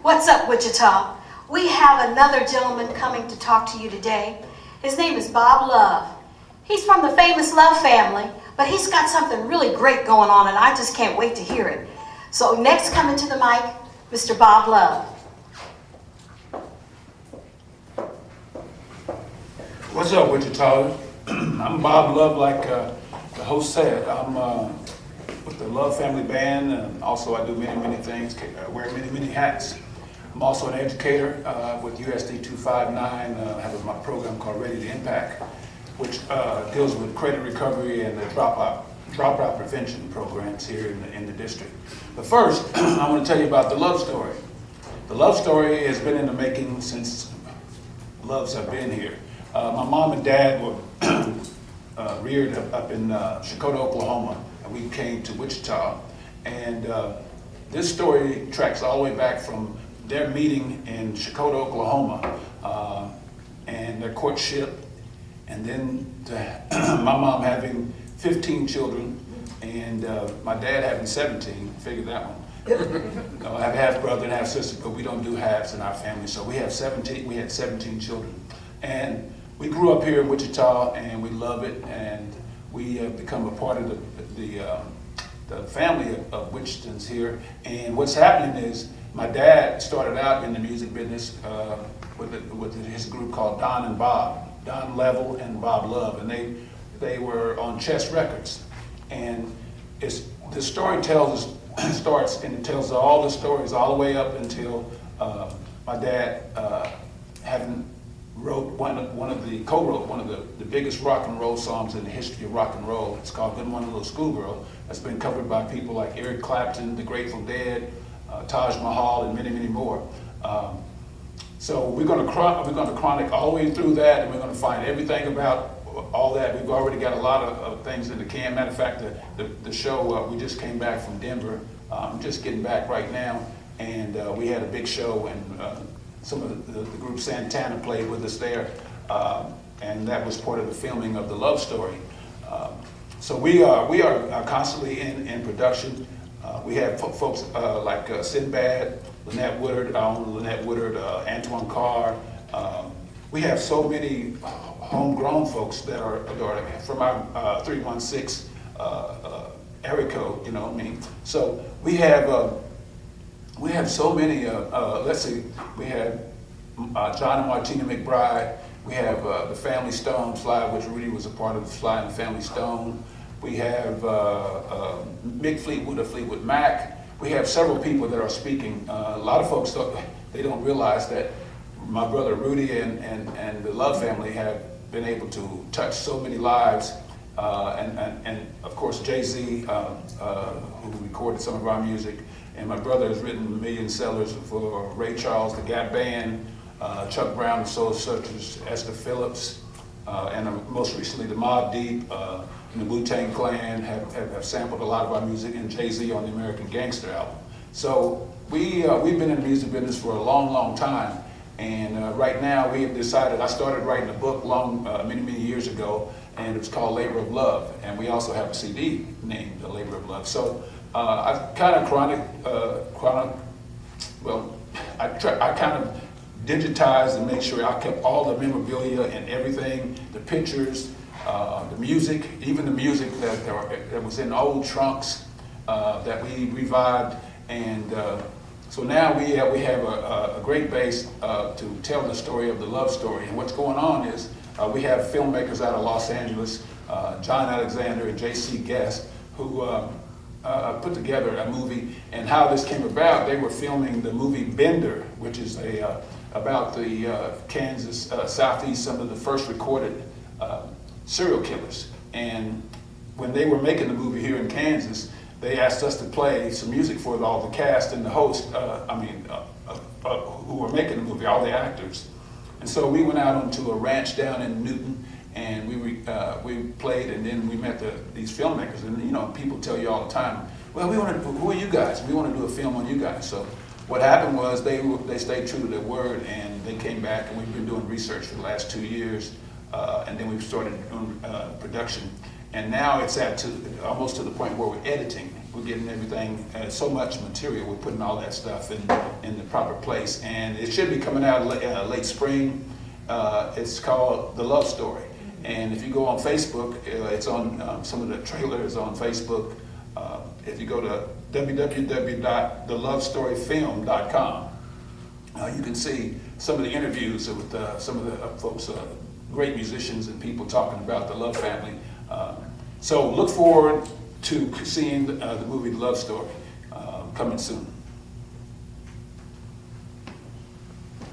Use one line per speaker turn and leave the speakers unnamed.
What's up, Wichita? We have another gentleman coming to talk to you today. His name is Bob Love. He's from the famous Love family, but he's got something really great going on, and I just can't wait to hear it. So next, coming to the mic, Mr. Bob Love.
What's up, Wichita? I'm Bob Love, like the host said. I'm with the Love Family Band, and also I do many things, wear many hats. I'm also an educator with USD 259. I have my program called Ready to Impact, which deals with credit recovery and the dropout prevention programs here in the district. But first, I want to tell you about the love story. The love story has been in the making since loves have been here. My mom and dad were reared up in Sheila, Oklahoma, and we came to Wichita. And this story tracks all the way back from their meeting in Sheila, Oklahoma, and their courtship, and then my mom having 15 children, and my dad having 17. Figure that one. I have a half brother and half sister, but we don't do halves in our family. So we have 17. We had 17 children, and we grew up here in Wichita, and we love it, and we have become a part of the family of Wichitans here. And what's happening is my dad started out in the music business with his group called Don and Bob, Don Level and Bob Love, and they were on Chess Records. And the story starts and it tells all the stories all the way up until my dad co-wrote one of the biggest rock and roll songs in the history of rock and roll. It's called Good Morning Little Schoolgirl. That's been covered by people like Eric Clapton, the Grateful Dead, Taj Mahal, and many more. So we're going to chronic all the way through that, and we're going to find everything about all that. We've already got a lot of things in the can. Matter of fact, the show, we just came back from Denver. I'm just getting back right now, and we had a big show, and some of the group Santana played with us there, and that was part of the filming of the love story. So we are constantly in production. We have folks like Sinbad, Lynette Woodard, Antoine Carr. We have so many homegrown folks that are from our 316 area code, you know what I mean? So we have so many, let's see, we have John and Martina McBride. We have the Family Stone, Sly, which Rudy was a part of Sly and the Family Stone. We have Mick Fleetwood of Fleetwood Mac. We have several people that are speaking. A lot of folks, they don't realize that my brother Rudy and the Love family have been able to touch so many lives. And of course, Jay-Z, who recorded some of our music. And my brother has written million sellers for Ray Charles, the Gap Band, Chuck Brown, the Soul Searchers, Esther Phillips, and most recently the Mobb Deep and the Wu-Tang Clan have sampled a lot of our music, and Jay-Z on the American Gangster album. So we've been in the music business for a long time, and right now we have decided, I started writing a book many years ago, and it's called Labor of Love, and we also have a CD named The Labor of Love. So I've kind of I kind of digitized and made sure I kept all the memorabilia and everything, the pictures, the music, even the music that was in old trunks that we revived, and so now we have a great base to tell the story of the love story. And what's going on is we have filmmakers out of Los Angeles, John Alexander and J.C. Guest, who put together a movie. And how this came about, they were filming the movie Bender, which is about the Kansas Southeast, some of the first recorded serial killers. And when they were making the movie here in Kansas, they asked us to play some music for all the cast and the host, who were making the movie, all the actors. And so we went out onto a ranch down in Newton, and we played, and then we met these filmmakers. And you know, people tell you all the time, well, who are you guys? We want to do a film on you guys. So what happened was they stayed true to their word, and they came back, and we've been doing research for the last 2 years, and then we've started doing production. And now it's almost to the point where we're editing. we're getting everything, so much material, we're putting all that stuff in the proper place. And it should be coming out late spring. It's called The Love Story. And if you go on Facebook, it's on, some of the trailers on Facebook. If you go to www.thelovestoryfilm.com, you can see some of the interviews with some of the folks, great musicians and people talking about the Love family. So look forward to seeing the movie The Love Story coming soon.